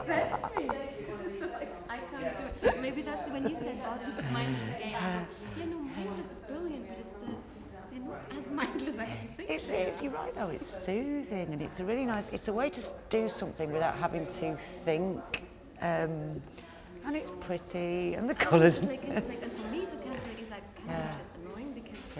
That's me. So I can't do it. Maybe that's when you said, oh, you put mindless game. Yeah, no, mindless is brilliant, but it's they're not as mindless as I think. You're right though, it's soothing and it's a really nice, it's a way to do something without having to think. And it's pretty and the colours. And for me, the kind of thing is just annoying because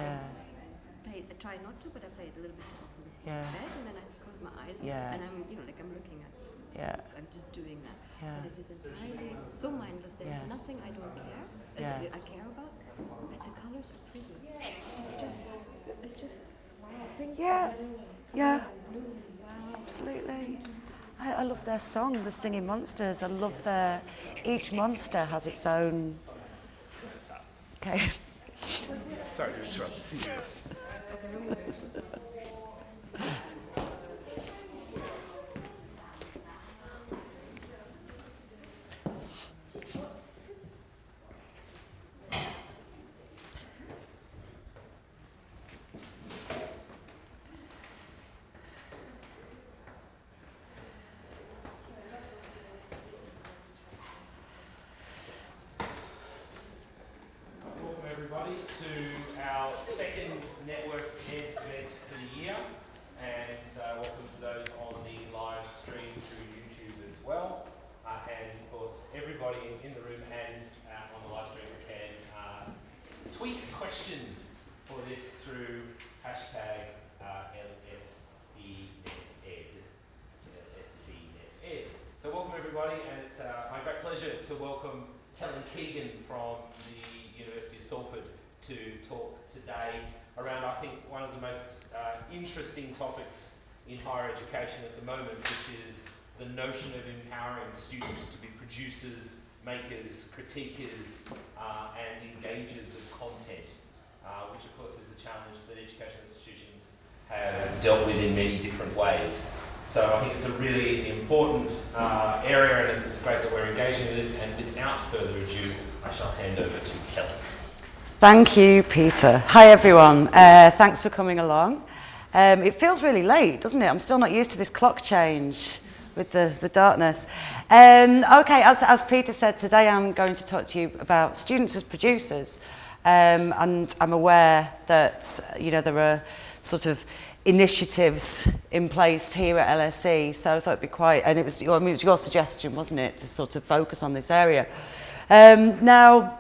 I try not to, but I play it a little bit too often before bed, and then I close my eyes and I'm, I'm looking at it. I'm just doing that. But it is entirely so mindless. There's nothing I don't care. I care about, but the colors are pretty. It's just pink. Yeah, absolutely. I love their song, the Singing Monsters. I love each monster has its own. Okay. Sorry to interrupt the singing monster. Everybody to our second NetworkED event for the year, and welcome to those on the live stream through YouTube as well, and of course everybody in the room and on the live stream can tweet questions for this through hashtag LSENetEd. So welcome everybody, and it's my great pleasure to welcome Helen Keegan from the University of Salford to talk today around, I think, one of the most interesting topics in higher education at the moment, which is the notion of empowering students to be producers, makers, critiquers, and engagers of content, which of course is a challenge that education institutions have dealt with in many different ways. So I think it's a really important area, and it's great that we're engaging with this, and without further ado, I shall hand over to Helen. Thank you, Peter. Hi, everyone. Thanks for coming along. It feels really late, doesn't it? I'm still not used to this clock change with the darkness. Okay, as Peter said, today I'm going to talk to you about students as producers. And I'm aware that, there are sort of initiatives in place here at LSE, so I thought it'd be quite, and it was your suggestion, wasn't it, to sort of focus on this area. Now,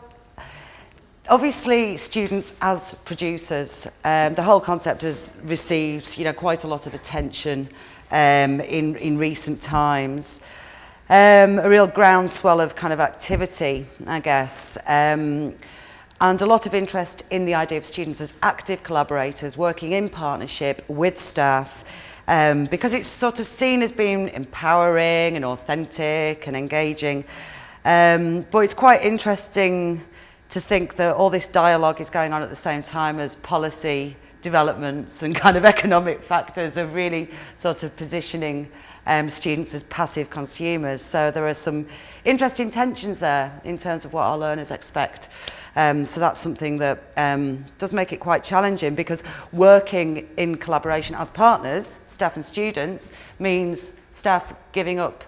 obviously, students as producers, the whole concept has received, quite a lot of attention in recent times. A real groundswell of kind of activity, I guess, and a lot of interest in the idea of students as active collaborators working in partnership with staff, because it's sort of seen as being empowering and authentic and engaging. But it's quite interesting to think that all this dialogue is going on at the same time as policy developments and kind of economic factors are really sort of positioning students as passive consumers. So there are some interesting tensions there in terms of what our learners expect. So that's something that does make it quite challenging, because working in collaboration as partners, staff and students, means staff giving up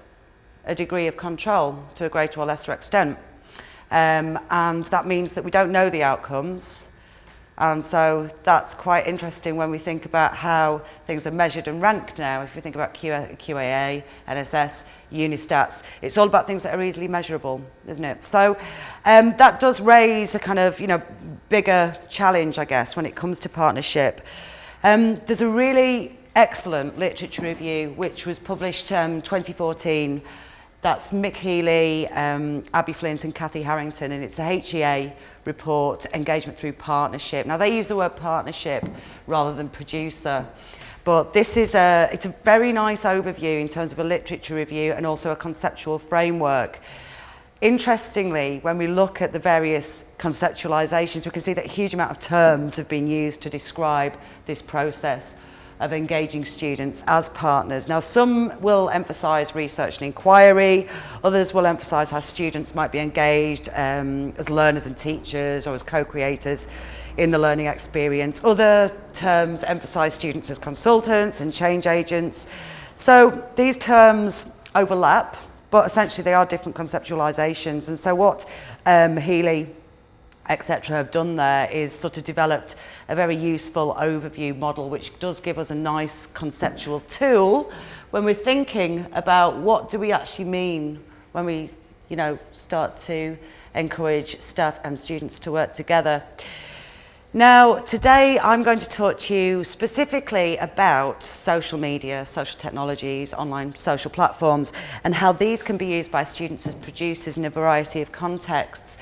a degree of control to a greater or lesser extent. And that means that we don't know the outcomes. And so that's quite interesting when we think about how things are measured and ranked now. If we think about QAA, NSS, Unistats, it's all about things that are easily measurable, isn't it? So that does raise a kind of, bigger challenge, I guess, when it comes to partnership. There's a really excellent literature review, which was published 2014. That's Mick Healy, Abby Flint and Cathy Harrington, and it's a HEA report, Engagement Through Partnership. Now, they use the word partnership rather than producer, but this is it's a very nice overview in terms of a literature review and also a conceptual framework. Interestingly, when we look at the various conceptualizations, we can see that a huge amount of terms have been used to describe this process of engaging students as partners. Now, some will emphasise research and inquiry, others will emphasise how students might be engaged as learners and teachers or as co-creators in the learning experience. Other terms emphasise students as consultants and change agents. So these terms overlap but essentially they are different conceptualizations. And so what Healy, etc. have done there is sort of developed a very useful overview model, which does give us a nice conceptual tool when we're thinking about what do we actually mean when we, you know, start to encourage staff and students to work together. Now, today I'm going to talk to you specifically about social media, social technologies, online social platforms, and how these can be used by students as producers in a variety of contexts.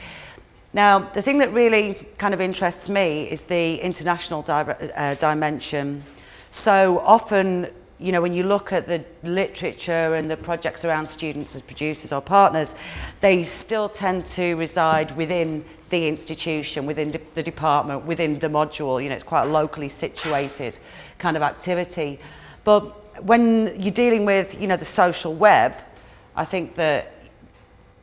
Now, the thing that really kind of interests me is the international dimension. So often, you know, when you look at the literature and the projects around students as producers or partners, they still tend to reside within the institution, within the department, within the module. You know, it's quite a locally situated kind of activity. But when you're dealing with, you know, the social web, I think that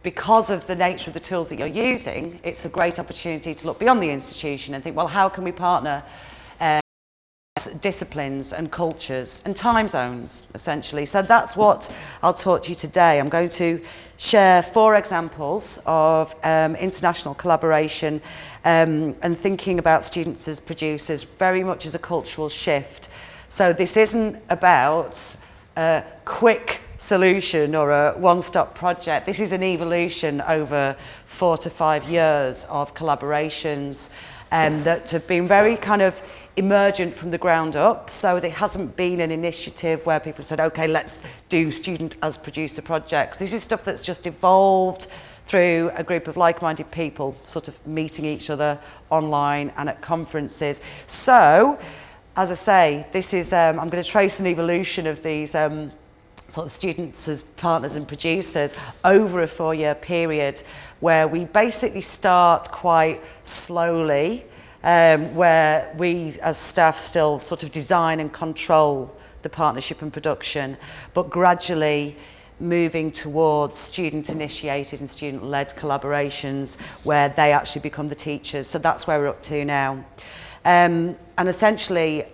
because of the nature of the tools that you're using, it's a great opportunity to look beyond the institution and think, well, how can we partner disciplines and cultures and time zones, essentially. So that's what I'll talk to you today. I'm going to share 4 examples of international collaboration and thinking about students as producers very much as a cultural shift. So this isn't about a quick solution or a one-stop project. This is an evolution over 4 to 5 years of collaborations that have been very kind of emergent from the ground up. So there hasn't been an initiative where people said, okay, let's do student as producer projects. This is stuff that's just evolved through a group of like-minded people sort of meeting each other online and at conferences. So, as I say, this is, I'm going to trace an evolution of these sort of students as partners and producers over a 4-year period where we basically start quite slowly, where we as staff still sort of design and control the partnership and production, but gradually moving towards student-initiated and student-led collaborations where they actually become the teachers. So that's where we're up to now. And essentially,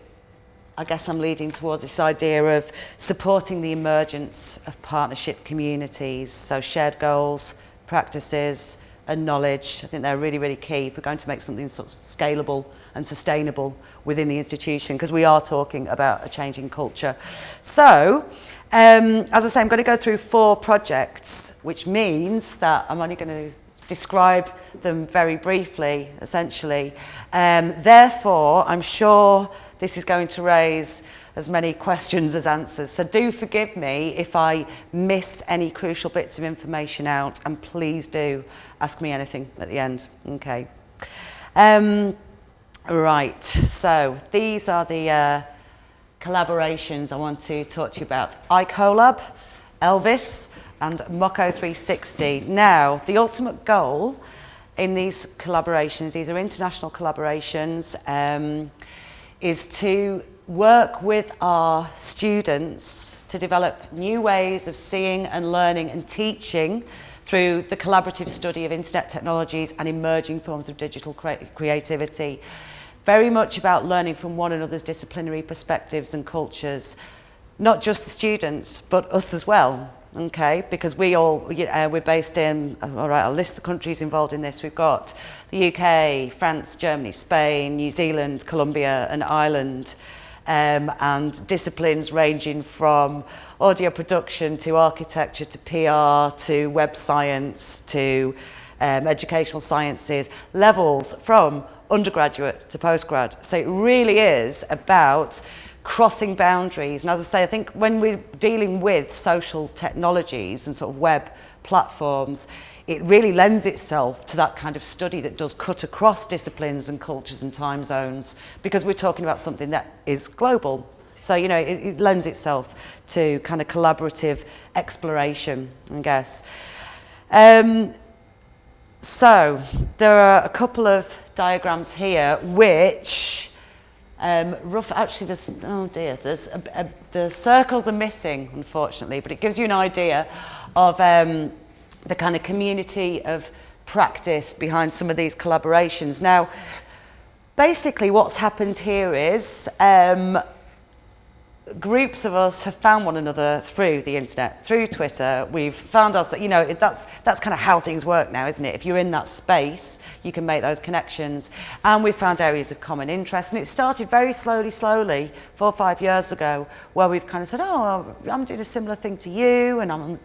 I guess I'm leading towards this idea of supporting the emergence of partnership communities, so shared goals, practices, and knowledge. I think they're really, really key if we're going to make something sort of scalable and sustainable within the institution, because we are talking about a changing culture. So, as I say, I'm going to go through 4 projects, which means that I'm only going to describe them very briefly, essentially. Therefore, I'm sure this is going to raise as many questions as answers. So do forgive me if I miss any crucial bits of information out, and please do ask me anything at the end. Okay. Right, so these are the collaborations I want to talk to you about. iCollab, Elvis, and Mocco 360. Now, the ultimate goal in these collaborations, these are international collaborations, is to work with our students to develop new ways of seeing and learning and teaching through the collaborative study of internet technologies and emerging forms of digital creativity. Very much about learning from one another's disciplinary perspectives and cultures, not just the students, but us as well. Okay, because we all, we're based in, all right, I'll list the countries involved in this. We've got the UK, France, Germany, Spain, New Zealand, Colombia and Ireland, and disciplines ranging from audio production to architecture to PR to web science to educational sciences, levels from undergraduate to postgrad. So it really is about crossing boundaries. And as I say, I think when we're dealing with social technologies and sort of web platforms, it really lends itself to that kind of study that does cut across disciplines and cultures and time zones, because we're talking about something that is global. So, you know, it lends itself to kind of collaborative exploration, I guess. So there are a couple of diagrams here which actually, there's, oh dear, the circles are missing, unfortunately, but it gives you an idea of the kind of community of practice behind some of these collaborations. Now, basically what's happened here is groups of us have found one another through the internet, through Twitter. We've found us, you know, that's kind of how things work now, isn't it? If you're in that space, you can make those connections. And we've found areas of common interest. And it started very slowly, 4 or 5 years ago, where we've kind of said, oh, I'm doing a similar thing to you, and I'm on the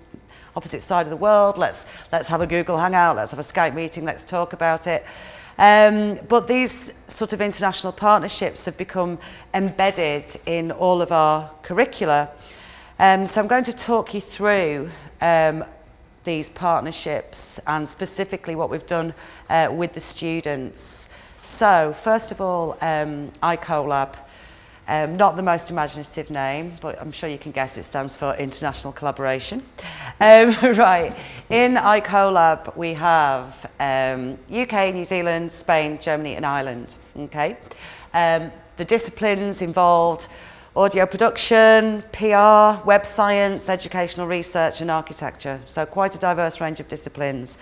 opposite side of the world. Let's have a Google Hangout, let's have a Skype meeting, let's talk about it. But these sort of international partnerships have become embedded in all of our curricula. So I'm going to talk you through these partnerships and specifically what we've done with the students. So first of all, iCollab, not the most imaginative name, but I'm sure you can guess it stands for International Collaboration. Right, in iCollab we have UK, New Zealand, Spain, Germany and Ireland. Okay, the disciplines involved audio production, PR, web science, educational research and architecture. So quite a diverse range of disciplines.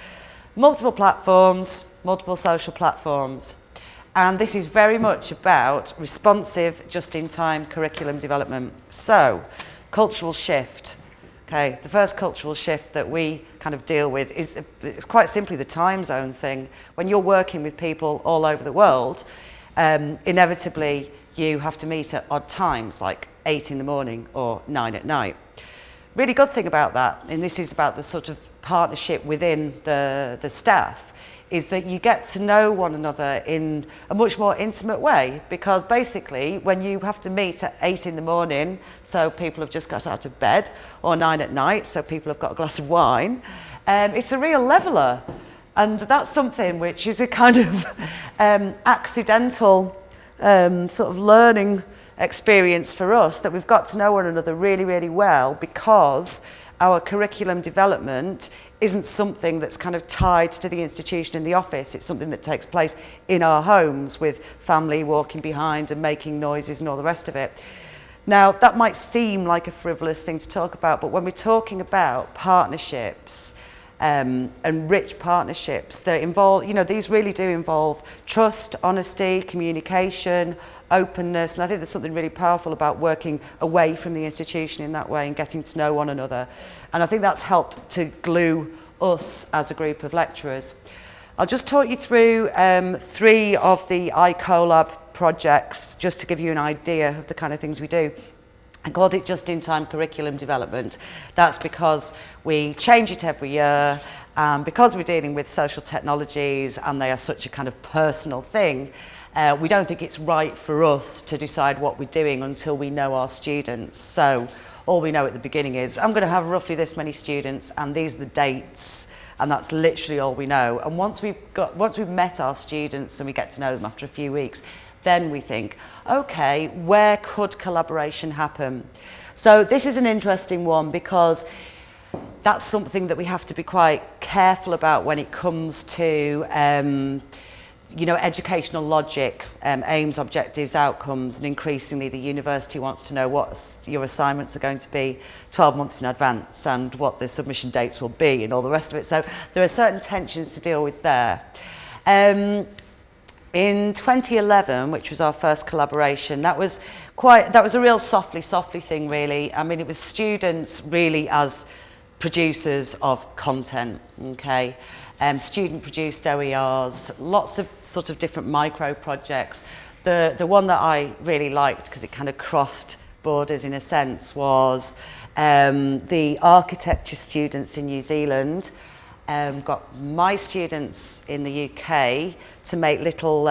Multiple platforms, multiple social platforms. And this is very much about responsive, just-in-time curriculum development. So, cultural shift. Okay, the first cultural shift that we kind of deal with is it's quite simply the time zone thing. When you're working with people all over the world, inevitably you have to meet at odd times, like 8 in the morning or 9 at night. Really good thing about that, and this is about the sort of partnership within the staff, is that you get to know one another in a much more intimate way, because basically when you have to meet at 8 in the morning, so people have just got out of bed, or 9 at night, so people have got a glass of wine, it's a real leveller. And that's something which is a kind of accidental sort of learning experience for us, that we've got to know one another really, really well, because our curriculum development isn't something that's kind of tied to the institution in the office. It's something that takes place in our homes with family walking behind and making noises and all the rest of it. Now, that might seem like a frivolous thing to talk about, but when we're talking about partnerships and rich partnerships that involve, you know, these really do involve trust, honesty, communication, openness, and I think there's something really powerful about working away from the institution in that way and getting to know one another. And I think that's helped to glue us as a group of lecturers. I'll just talk you through 3 of the iCollab projects, just to give you an idea of the kind of things we do. I called it just-in-time curriculum development. That's because we change it every year, because we're dealing with social technologies and they are such a kind of personal thing. We don't think it's right for us to decide what we're doing until we know our students. So all we know at the beginning is, I'm going to have roughly this many students and these are the dates, and that's literally all we know. And once we've met our students and we get to know them after a few weeks, then we think, okay, where could collaboration happen? So this is an interesting one, because that's something that we have to be quite careful about when it comes to you know, educational logic, aims, objectives, outcomes, and increasingly the university wants to know what your assignments are going to be 12 months in advance and what the submission dates will be and all the rest of it. So there are certain tensions to deal with there. In 2011, which was our first collaboration, that was a real softly thing, really. I mean, it was students really as producers of content, okay? Student-produced OERs, lots of sort of different micro projects. The one that I really liked, because it kind of crossed borders in a sense, was the architecture students in New Zealand got my students in the UK to make little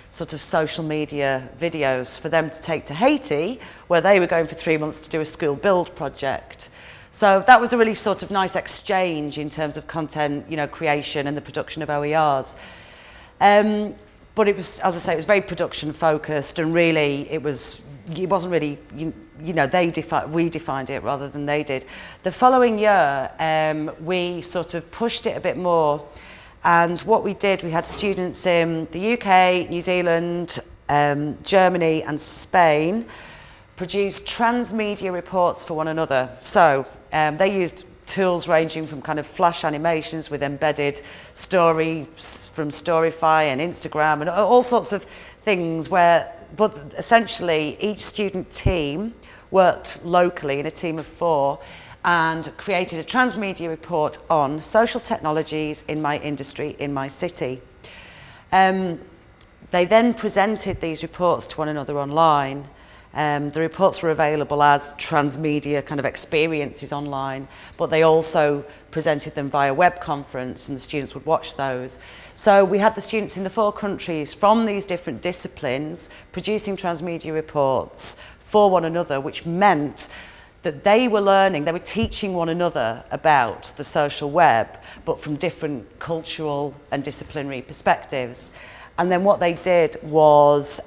sort of social media videos for them to take to Haiti, where they were going for 3 months to do a school build project. So that was a really sort of nice exchange in terms of content, you know, creation and the production of OERs. But it was, as I say, it was very production focused, and really it wasn't really, you know, we defined it rather than they did. The following year, we sort of pushed it a bit more, and what we did, we had students in the UK, New Zealand, Germany and Spain produce transmedia reports for one another. So they used tools ranging from kind of flash animations with embedded stories from Storyfy and Instagram and all sorts of things but essentially each student team worked locally in a team of 4 and created a transmedia report on social technologies in my industry, in my city. They then presented these reports to one another online. The reports were available as transmedia kind of experiences online, but they also presented them via web conference, and the students would watch those. So we had the students in the 4 countries from these different disciplines producing transmedia reports for one another, which meant that they were learning, they were teaching one another about the social web, but from different cultural and disciplinary perspectives. And then what they did was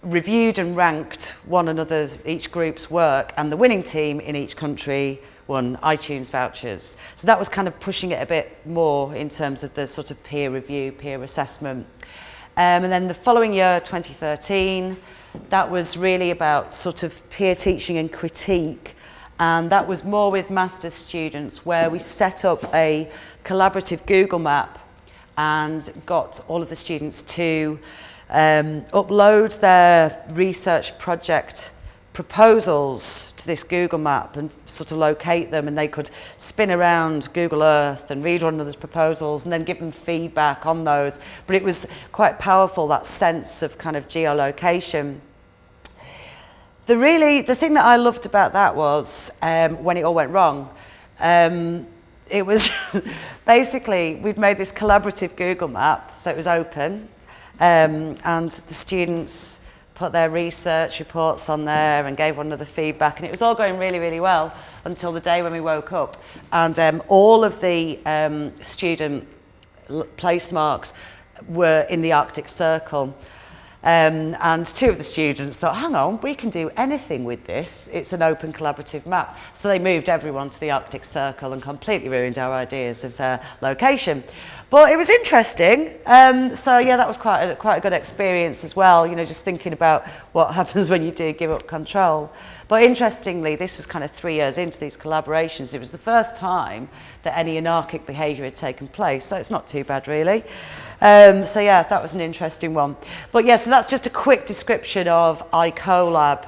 reviewed and ranked one another's, each group's work, and the winning team in each country won iTunes vouchers. So that was kind of pushing it a bit more in terms of the sort of peer review, peer assessment. And then the following year, 2013, that was really about sort of peer teaching and critique. And that was more with master's students, where we set up a collaborative Google map and got all of the students to upload their research project proposals to this Google map and sort of locate them, and they could spin around Google Earth and read one another's proposals and then give them feedback on those. But it was quite powerful, that sense of kind of geolocation. The thing that I loved about that was when it all went wrong. It was basically, we'd made this collaborative Google map, so it was open, and the students put their research reports on there and gave one another feedback, and it was all going really, really well until the day when we woke up. And all of the student place marks were in the Arctic Circle. And 2 of the students thought, hang on, we can do anything with this. It's an open collaborative map. So they moved everyone to the Arctic Circle and completely ruined our ideas of location. But it was interesting. So yeah, that was quite a good experience as well, you know, just thinking about what happens when you do give up control. But interestingly, this was kind of 3 years into these collaborations. It was the first time that any anarchic behaviour had taken place, so it's not too bad really. So yeah, that was an interesting one. But yeah, so that's just a quick description of iCollab.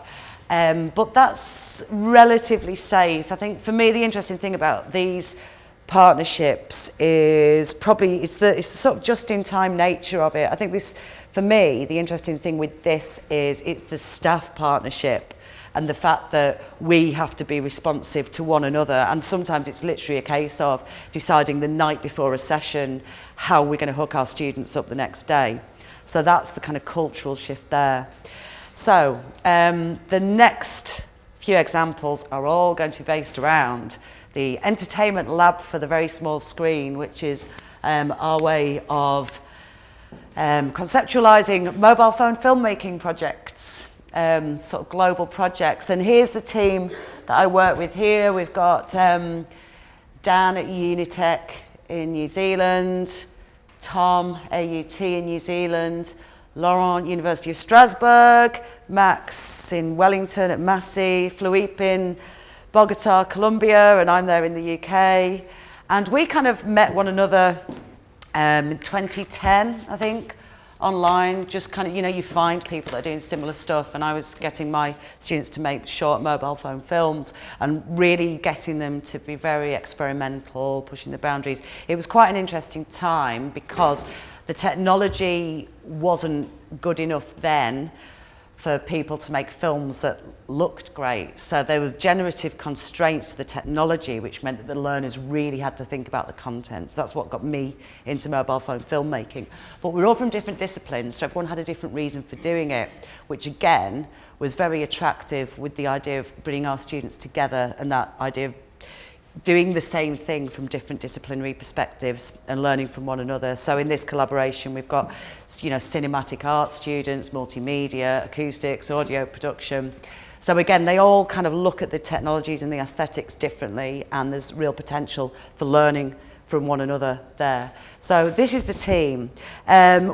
But that's relatively safe. I think for me, the interesting thing about these partnerships is probably it's the sort of just-in-time nature of it. I think this, for me, the interesting thing with this is it's the staff partnership and the fact that we have to be responsive to one another, and sometimes it's literally a case of deciding the night before a session how we're going to hook our students up the next day. So that's the kind of cultural shift there. So the next few examples are all going to be based around the entertainment lab for the very small screen, which is our way of conceptualizing mobile phone filmmaking projects, sort of global projects. And here's the team that I work with here. We've got Dan at Unitec in New Zealand, Tom, AUT in New Zealand, Laurent, University of Strasbourg, Max in Wellington at Massey, Philippe in Bogota, Colombia, and I'm there in the UK. And we kind of met one another in 2010, I think, online. Just kind of, you know, you find people that are doing similar stuff, and I was getting my students to make short mobile phone films and really getting them to be very experimental, pushing the boundaries. It was quite an interesting time because the technology wasn't good enough then for people to make films that looked great. So there was generative constraints to the technology, which meant that the learners really had to think about the content. So that's what got me into mobile phone filmmaking. But we're all from different disciplines, so everyone had a different reason for doing it, which again was very attractive with the idea of bringing our students together and that idea of doing the same thing from different disciplinary perspectives and learning from one another. So in this collaboration, we've got, you know, cinematic art students, multimedia, acoustics, audio production. So again, they all kind of look at the technologies and the aesthetics differently, and there's real potential for learning from one another there. So this is the team.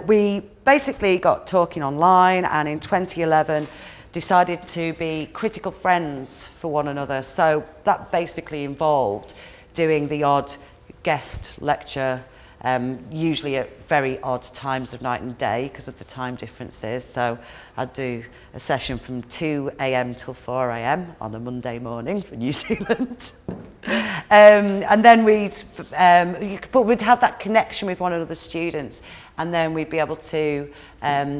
We basically got talking online, and in 2011, decided to be critical friends for one another. So that basically involved doing the odd guest lecture usually at very odd times of night and day because of the time differences. So I'd do a session from 2 a.m. till 4 a.m. on a Monday morning for New Zealand. And then we'd have that connection with one another students, and then we'd be able to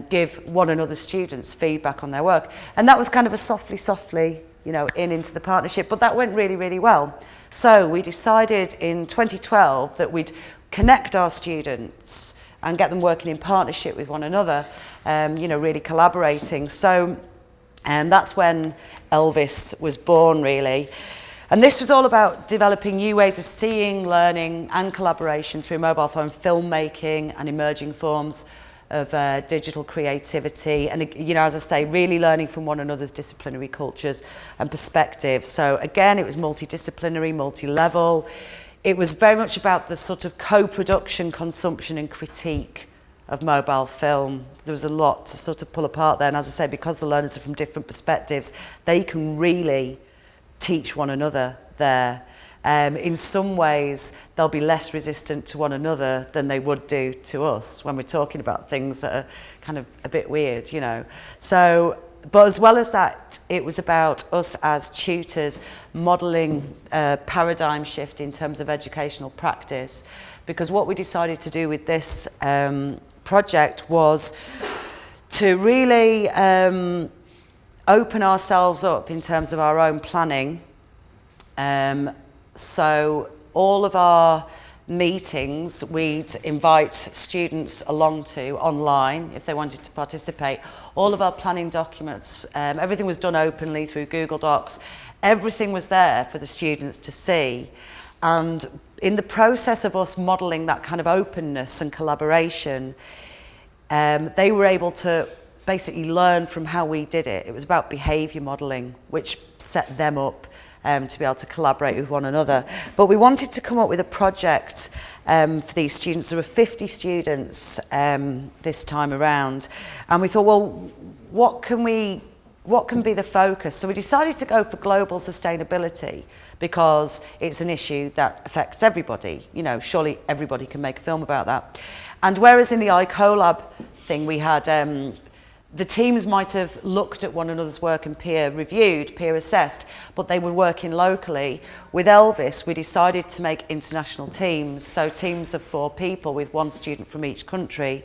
give one another students feedback on their work. And that was kind of a softly, you know, into the partnership, but that went really, really well. So we decided in 2012 that we'd connect our students and get them working in partnership with one another, you know, really collaborating. So that's when Elvis was born, really. And this was all about developing new ways of seeing, learning and collaboration through mobile phone filmmaking and emerging forms of digital creativity. And, you know, as I say, really learning from one another's disciplinary cultures and perspectives. So again, it was multidisciplinary, multi-level. It was very much about the sort of co-production, consumption and critique of mobile film. There was a lot to sort of pull apart there. And as I say, because the learners are from different perspectives, they can really teach one another there. In some ways, they'll be less resistant to one another than they would do to us when we're talking about things that are kind of a bit weird, you know. So, but as well as that, it was about us as tutors modelling a paradigm shift in terms of educational practice, because what we decided to do with this project was to really open ourselves up in terms of our own planning. So all of our meetings, we'd invite students along to online if they wanted to participate. All of our planning documents, everything was done openly through Google Docs. Everything was there for the students to see. And in the process of us modelling that kind of openness and collaboration, they were able to basically learn from how we did it. It was about behaviour modelling, which set them up to be able to collaborate with one another. But we wanted to come up with a project for these students. There were 50 students this time around, and we thought, well, what can be the focus? So we decided to go for global sustainability, because it's an issue that affects everybody. You know, surely everybody can make a film about that. And whereas in the iColab thing we had the teams might have looked at one another's work and peer reviewed, peer assessed, but they were working locally. With Elvis, we decided to make international teams, so teams of 4 people with 1 student from each country.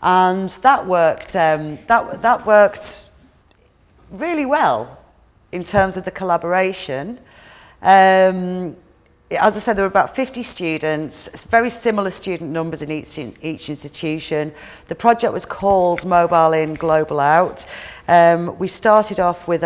And that worked, that worked really well in terms of the collaboration. As I said, there were about 50 students, very similar student numbers in each institution. The project was called Mobile In, Global Out. We started off with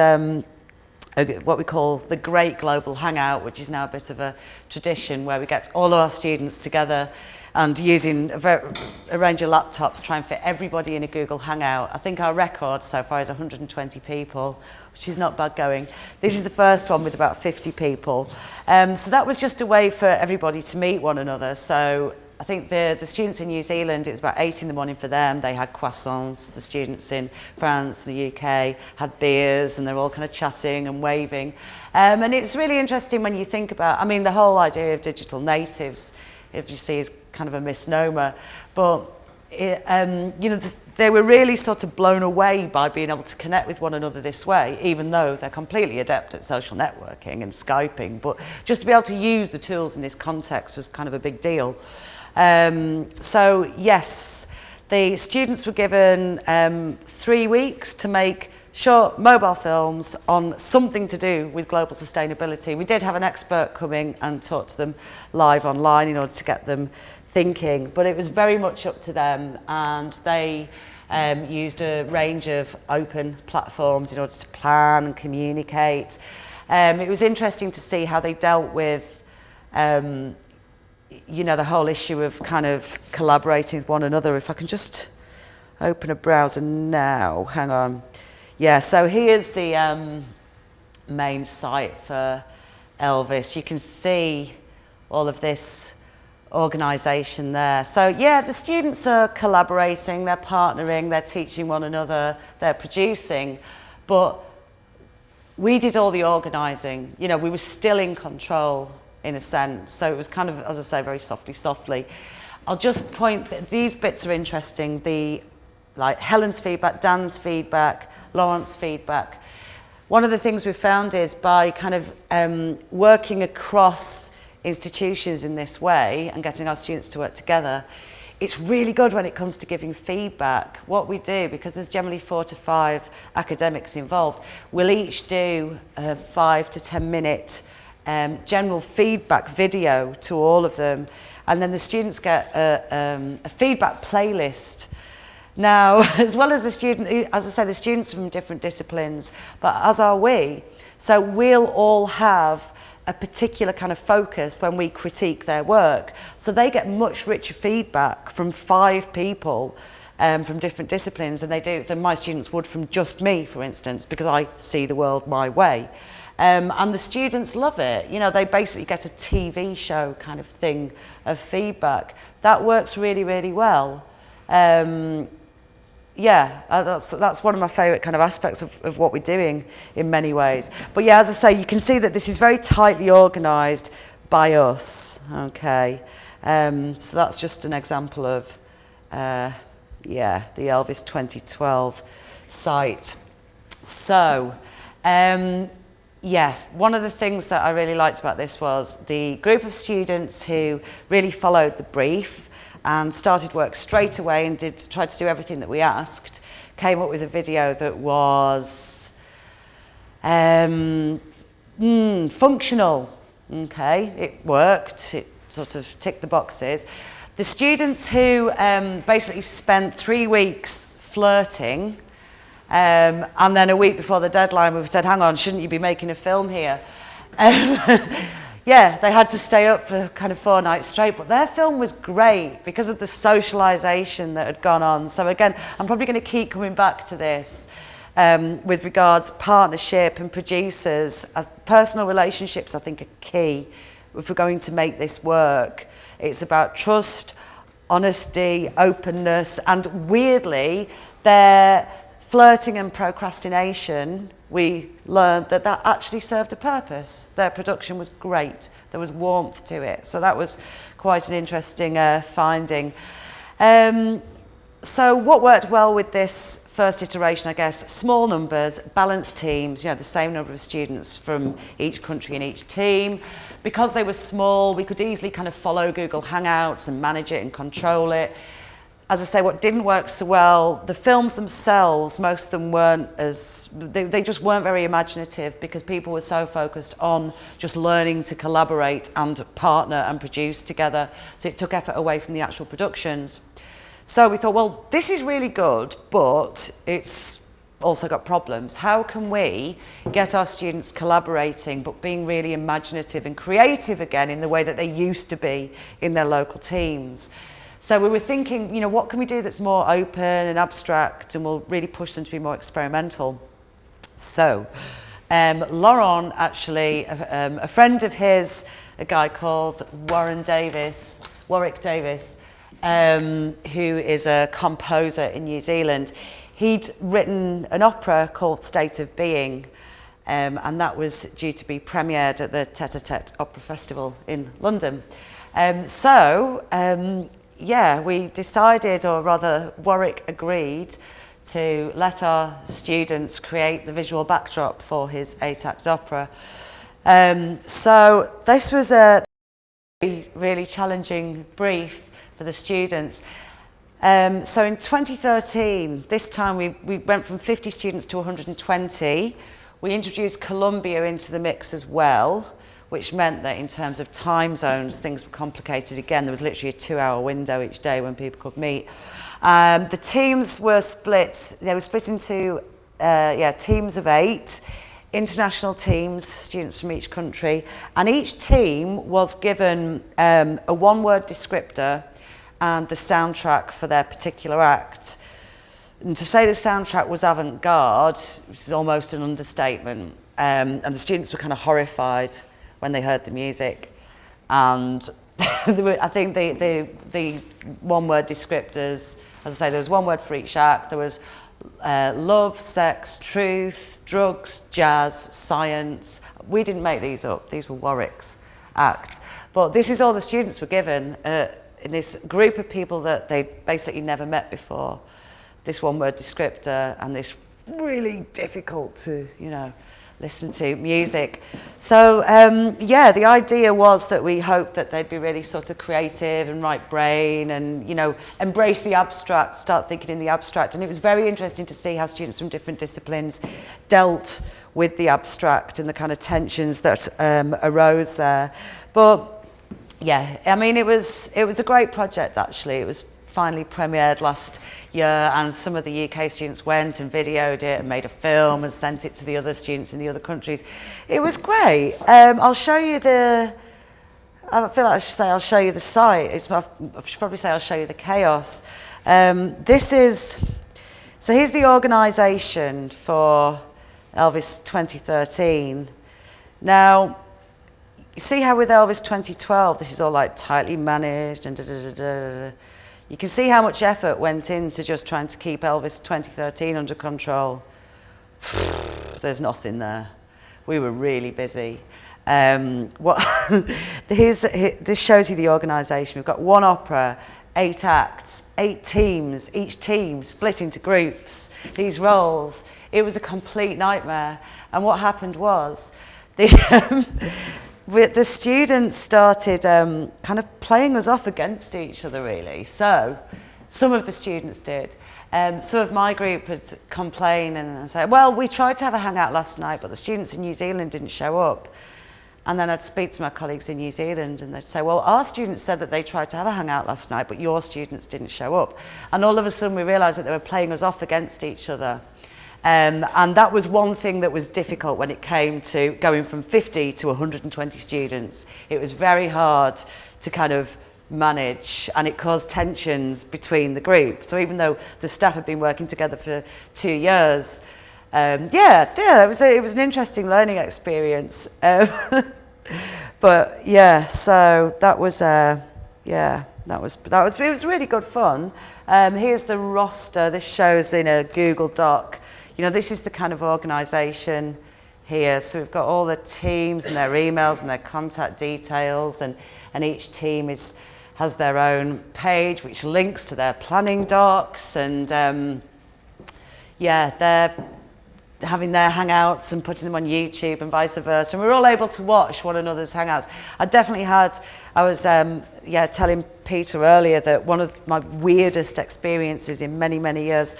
what we call the Great Global Hangout, which is now a bit of a tradition where we get all of our students together and using a range of laptops, try and fit everybody in a Google Hangout. I think our record so far is 120 people, which is not bad going. This is the first one with about 50 people. So that was just a way for everybody to meet one another. So I think the students in New Zealand, it was about 8 in the morning for them. They had croissants. The students in France and the UK had beers, and they're all kind of chatting and waving. And it's really interesting when you think about, I mean, the whole idea of digital natives, if you see, is kind of a misnomer. But, you know, they were really sort of blown away by being able to connect with one another this way, even though they're completely adept at social networking and Skyping. But just to be able to use the tools in this context was kind of a big deal. So yes, the students were given 3 weeks to make short mobile films on something to do with global sustainability. We did have an expert coming and talk to them live online in order to get them thinking, but it was very much up to them, and they used a range of open platforms in order to plan and communicate. It was interesting to see how they dealt with you know, the whole issue of kind of collaborating with one another. If I can just open a browser now, hang on. Yeah, so here's the main site for Elvis. You can see all of this organisation there. So yeah, the students are collaborating, they're partnering, they're teaching one another, they're producing, but we did all the organising. You know, we were still in control in a sense. So it was kind of, as I say, very softly. I'll just point that these bits are interesting. Like Helen's feedback, Dan's feedback, Laurence's feedback. One of the things we've found is by kind of working across institutions in this way and getting our students to work together, it's really good when it comes to giving feedback. What we do, because there's generally 4 to 5 academics involved, we'll each do a 5 to 10 minute general feedback video to all of them, and then the students get a feedback playlist. Now, as well as the student, as I say, the students from different disciplines, but as are we. So we'll all have a particular kind of focus when we critique their work. So they get much richer feedback from 5 people from different disciplines than my students would from just me, for instance, because I see the world my way. And the students love it. You know, they basically get a TV show kind of thing of feedback. That works really, really well. That's one of my favourite kind of aspects of what we're doing in many ways. But yeah, as I say, you can see that this is very tightly organised by us, okay? So that's just an example of, the Elvis 2012 site. So, one of the things that I really liked about this was the group of students who really followed the brief and started work straight away and tried to do everything that we asked, came up with a video that was functional. Okay, it worked, it sort of ticked the boxes. The students who basically spent 3 weeks flirting, and then a week before the deadline we said, hang on, shouldn't you be making a film here? Yeah, they had to stay up for kind of 4 nights straight, but their film was great because of the socialisation that had gone on. So again, I'm probably going to keep coming back to this with regards partnership and producers. Personal relationships, I think, are key if we're going to make this work. It's about trust, honesty, openness, and weirdly, their flirting and procrastination, we learned that actually served a purpose. Their production was great. There was warmth to it. So that was quite an interesting finding. So what worked well with this first iteration, I guess, small numbers, balanced teams, the same number of students from each country in each team. Because they were small, we could easily kind of follow Google Hangouts and manage it and control it. As I say, what didn't work so well, the films themselves, most of them weren't they just weren't very imaginative because people were so focused on just learning to collaborate and partner and produce together. So it took effort away from the actual productions. So we thought, well, this is really good, but it's also got problems. How can we get our students collaborating but being really imaginative and creative again in the way that they used to be in their local teams? So we were thinking, what can we do that's more open and abstract and will really push them to be more experimental? So Laurent, actually, a friend of his, a guy called Warwick Davis, who is a composer in New Zealand, he'd written an opera called State of Being, and that was due to be premiered at the Tete-a-Tete Opera Festival in London. We decided, or rather Warwick agreed, to let our students create the visual backdrop for his 8-act opera. So this was a really challenging brief for the students. So in 2013, this time we went from 50 students to 120. We introduced Colombia into the mix as well, which meant that in terms of time zones, things were complicated again. There was literally a 2-hour window each day when people could meet. The teams were split. They were split into teams of 8, international teams, students from each country, and each team was given a 1-word descriptor and the soundtrack for their particular act. And to say the soundtrack was avant-garde, which is almost an understatement, and the students were kind of horrified when they heard the music. And I think the 1-word descriptors, as I say, there was 1 word for each act. There was love, sex, truth, drugs, jazz, science. We didn't make these up. These were Warwick's acts. But this is all the students were given this group of people that they basically never met before, this one-word descriptor and this really difficult to, listen to music. So, the idea was that we hoped that they'd be really sort of creative and right brain and, embrace the abstract, start thinking in the abstract. And it was very interesting to see how students from different disciplines dealt with the abstract and the kind of tensions that arose there. But, yeah, I mean, it was a great project, actually. It was finally premiered last year, and some of the UK students went and videoed it and made a film and sent it to the other students in the other countries. It was great. I'll show you I feel like I should say I'll show you the site. I should probably say I'll show you the chaos. So here's the organisation for Elvis 2013. Now, you see how with Elvis 2012, this is all like tightly managed and You can see how much effort went into just trying to keep Elvis 2013 under control. There's nothing there. We were really busy. This shows you the organisation. We've got one opera, 8 acts, 8 teams, each team split into groups, these roles. It was a complete nightmare. And what happened was, the students started kind of playing us off against each other, really. So some of the students did. Some of my group would complain and say, well, we tried to have a hangout last night, but the students in New Zealand didn't show up. And then I'd speak to my colleagues in New Zealand and they'd say, well, our students said that they tried to have a hangout last night, but your students didn't show up. And all of a sudden we realised that they were playing us off against each other. And that was one thing that was difficult when it came to going from 50 to 120 students. It was very hard to kind of manage, and it caused tensions between the group. So even though the staff had been working together for 2 years, it was an interesting learning experience. But yeah, so that was it was really good fun. Here's the roster. This shows in a Google Doc. This is the kind of organisation here. So we've got all the teams and their emails and their contact details, and each team has their own page which links to their planning docs, and they're having their hangouts and putting them on YouTube and vice versa. And we're all able to watch one another's hangouts. I was telling Peter earlier that one of my weirdest experiences in many, many years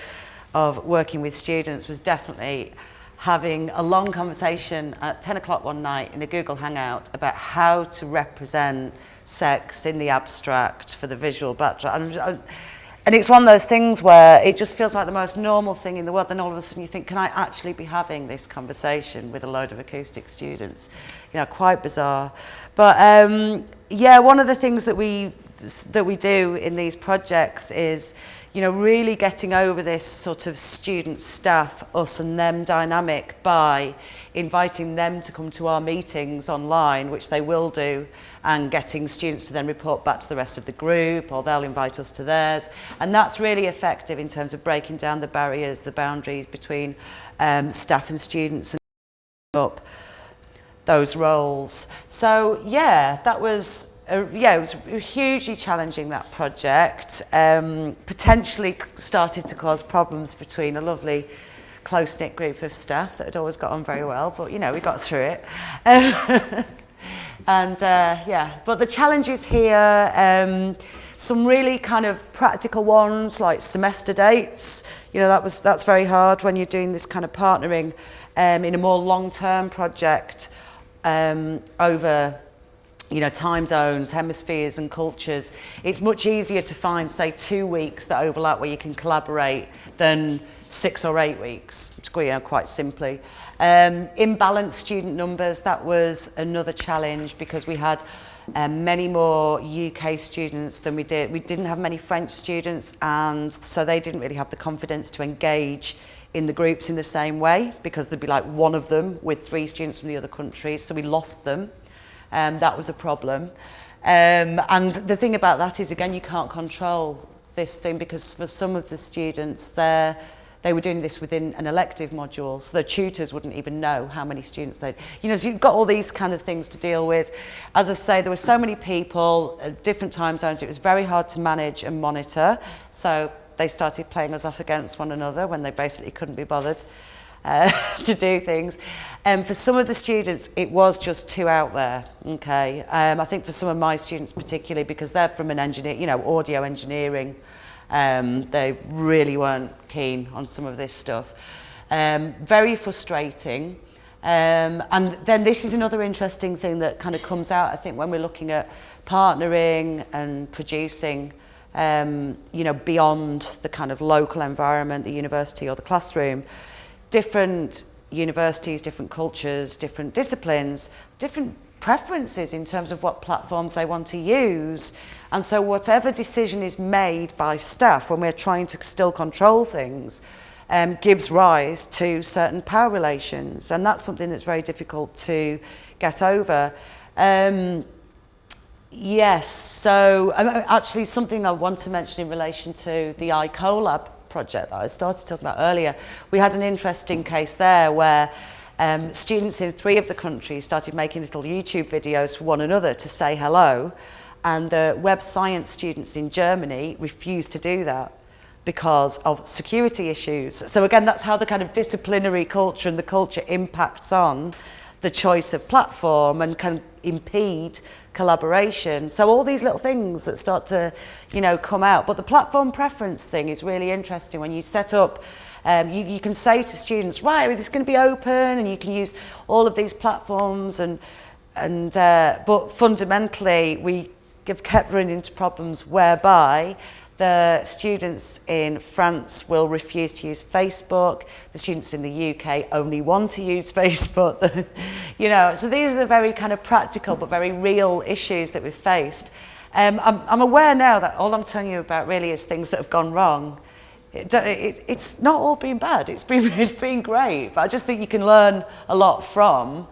of working with students was definitely having a long conversation at 10 o'clock one night in a Google Hangout about how to represent sex in the abstract for the visual backdrop. And it's one of those things where it just feels like the most normal thing in the world. Then all of a sudden you think, can I actually be having this conversation with a load of acoustic students? Quite bizarre. But one of the things that we do in these projects is, really getting over this sort of student staff, us and them dynamic by inviting them to come to our meetings online, which they will do, and getting students to then report back to the rest of the group, or they'll invite us to theirs. And that's really effective in terms of breaking down the barriers, the boundaries between staff and students, and up those roles. So that was it was hugely challenging, that project. Potentially started to cause problems between a lovely close-knit group of staff that had always got on very well, but we got through it. But the challenges here, some really kind of practical ones like semester dates. That's very hard when you're doing this kind of partnering in a more long-term project over time zones, hemispheres and cultures. It's much easier to find, say, 2 weeks that overlap where you can collaborate than 6 or 8 weeks, quite simply. Imbalance student numbers, that was another challenge because we had many more UK students than we did. We didn't have many French students, and so they didn't really have the confidence to engage in the groups in the same way, because there'd be like one of them with 3 students from the other countries, so we lost them. That was a problem. And the thing about that is, again, you can't control this thing, because for some of the students, they they were doing this within an elective module, so the tutors wouldn't even know how many students they'd, so you've got all these kind of things to deal with. As I say, there were so many people at different time zones, it was very hard to manage and monitor, so they started playing us off against one another when they basically couldn't be bothered to do things. For some of the students, it was just too out there, okay? I think for some of my students particularly, because they're from an audio engineering, they really weren't keen on some of this stuff. Very frustrating. And then this is another interesting thing that kind of comes out, I think, when we're looking at partnering and producing, beyond the kind of local environment, the university or the classroom. Different universities, different cultures, different disciplines, different preferences in terms of what platforms they want to use. And so whatever decision is made by staff when we're trying to still control things gives rise to certain power relations. And that's something that's very difficult to get over. Yes, so actually something I want to mention in relation to the iColab project that I started talking about earlier. We had an interesting case there where students in 3 of the countries started making little YouTube videos for one another to say hello, and the web science students in Germany refused to do that because of security issues. So again, that's how the kind of disciplinary culture and the culture impacts on the choice of platform and can impede collaboration. So all these little things that start to, come out. But the platform preference thing is really interesting. When you set up, you can say to students, right, this is going to be open and you can use all of these platforms. But fundamentally, we have kept running into problems whereby the students in France will refuse to use Facebook. The students in the UK only want to use Facebook. So these are the very kind of practical but very real issues that we've faced. I'm aware now that all I'm telling you about really is things that have gone wrong. It's not all been bad. It's been great. But I just think you can learn a lot from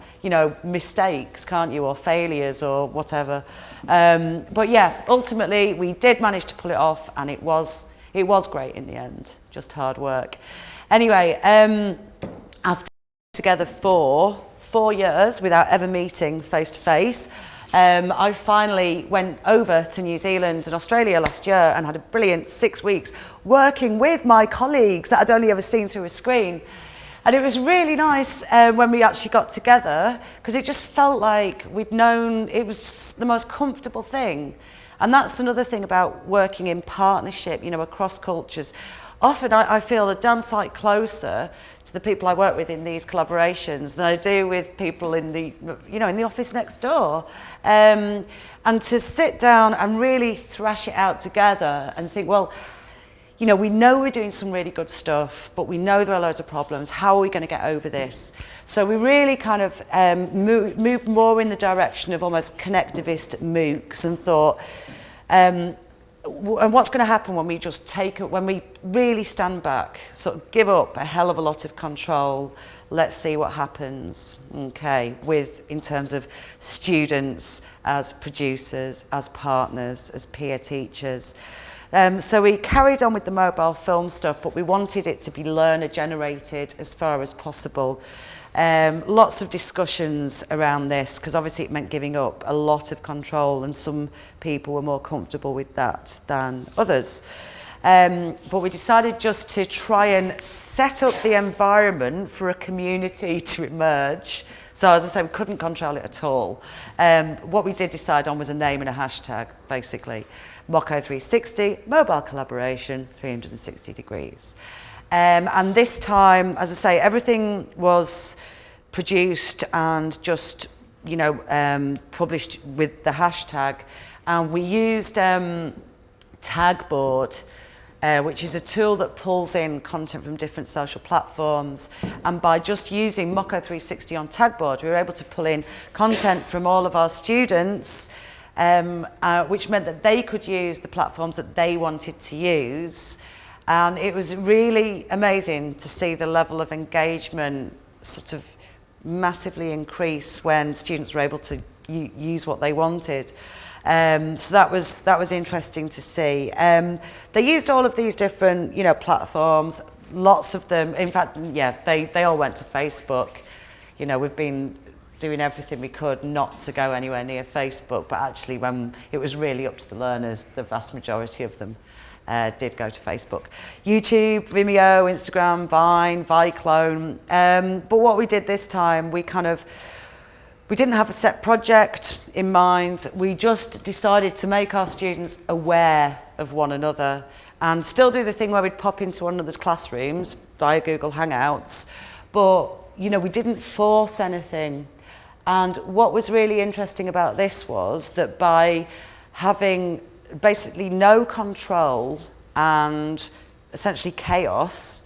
mistakes, can't you, or failures or whatever. But yeah, ultimately we did manage to pull it off, and it was great in the end. Just hard work. Anyway, after together for 4 years without ever meeting face to face, I finally went over to New Zealand and Australia last year and had a brilliant 6 weeks working with my colleagues that I'd only ever seen through a screen. And it was really nice when we actually got together, because it just felt like we'd known, it was just the most comfortable thing. And that's another thing about working in partnership, across cultures. Often I feel a damn sight closer to the people I work with in these collaborations than I do with people in the, in the office next door. And to sit down and really thrash it out together and think, well, we know we're doing some really good stuff, but we know there are loads of problems. How are we going to get over this? So we really kind of moved more in the direction of almost connectivist MOOCs and thought, and what's going to happen when we just when we really stand back, sort of give up a hell of a lot of control, let's see what happens, okay, in terms of students as producers, as partners, as peer teachers. So we carried on with the mobile film stuff, but we wanted it to be learner generated as far as possible. Lots of discussions around this, because obviously it meant giving up a lot of control, and some people were more comfortable with that than others. But we decided just to try and set up the environment for a community to emerge. So as I say, we couldn't control it at all. What we did decide on was a name and a hashtag, basically. Moco 360, mobile collaboration, 360 degrees. And this time, as I say, everything was produced and just, published with the hashtag. And we used Tagboard, which is a tool that pulls in content from different social platforms. And by just using Moco 360 on Tagboard, we were able to pull in content from all of our students, which meant that they could use the platforms that they wanted to use. And it was really amazing to see the level of engagement sort of massively increase when students were able to use what they wanted. So that was interesting to see. They used all of these different, platforms. lots of them, in fact, yeah, they all went to Facebook. You know, we've been doing everything we could not to go anywhere near Facebook, but actually when it was really up to the learners, the vast majority of them did go to Facebook. YouTube, Vimeo, Instagram, Vine, Viclone. But what we did this time, we didn't have a set project in mind. We just decided to make our students aware of one another and still do the thing where we'd pop into one another's classrooms via Google Hangouts. But, you know, we didn't force anything. And what was really interesting about this was that by having basically no control and essentially chaos,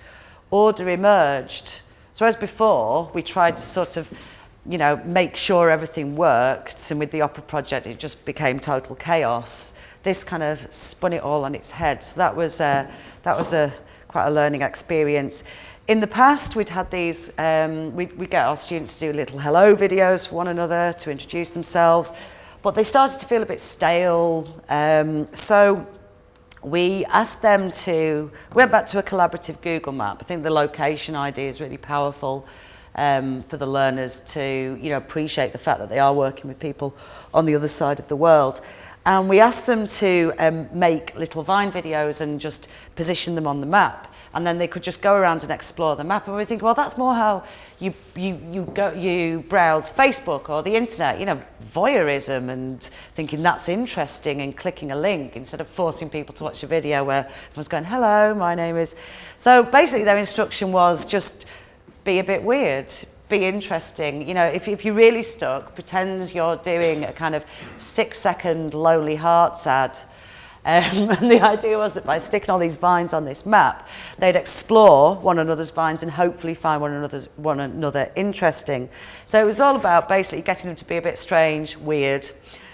order emerged. So as before, we tried to sort of, you know, make sure everything worked, and with the opera project it just became total chaos. This kind of spun it all on its head. So that was quite a learning experience. In the past, we'd had these, we'd get our students to do little hello videos for one another to introduce themselves, but they started to feel a bit stale. So we asked them we went back to a collaborative Google map. I think the location idea is really powerful for the learners to, you know, appreciate the fact that they are working with people on the other side of the world. And we asked them to make little Vine videos and just position them on the map. And then they could just go around and explore the map. And we think, well, that's more how you browse Facebook or the internet, you know, voyeurism and thinking that's interesting and clicking a link instead of forcing people to watch a video where everyone's going, hello, my name is. So basically their instruction was just be a bit weird, be interesting. You know, if you're really stuck, pretend you're doing a kind of 6-second Lonely Hearts ad. And the idea was that by sticking all these vines on this map, they'd explore one another's vines and hopefully find one another interesting. So it was all about basically getting them to be a bit strange, weird,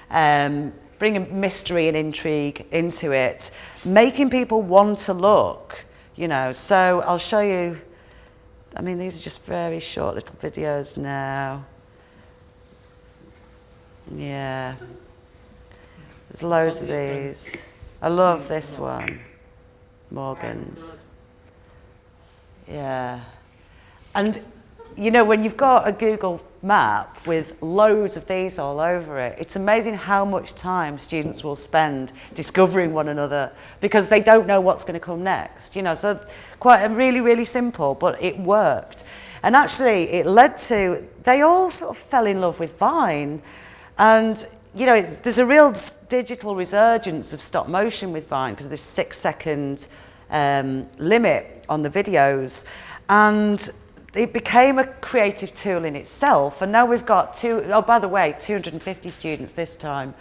bringing mystery and intrigue into it, making people want to look, you know. So I'll show you, I mean, these are just very short little videos now. Yeah, there's loads of these. I love this one, Morgan's. Yeah. And, you know, when you've got a Google map with loads of these all over it, it's amazing how much time students will spend discovering one another because they don't know what's going to come next. You know, so quite really, really simple, but it worked. And actually, it led to, they all sort of fell in love with Vine. And you know, there's a real digital resurgence of stop motion with Vine because of this 6-second limit on the videos. And it became a creative tool in itself. And now we've got 250 students this time.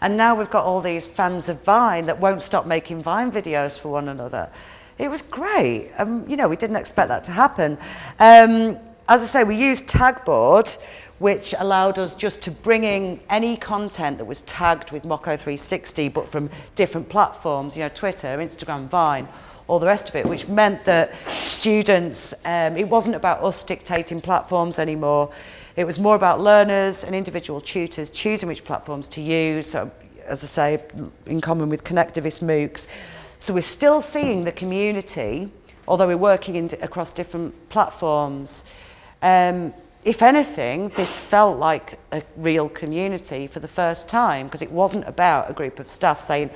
And now we've got all these fans of Vine that won't stop making Vine videos for one another. It was great. You know, we didn't expect that to happen. As I say, we used Tagboard, which allowed us just to bring in any content that was tagged with Moco 360, but from different platforms, you know, Twitter, Instagram, Vine, all the rest of it, which meant that students, it wasn't about us dictating platforms anymore. It was more about learners and individual tutors choosing which platforms to use, so, as I say, in common with connectivist MOOCs. So we're still seeing the community, although we're working across different platforms. If anything, this felt like a real community for the first time because it wasn't about a group of staff saying,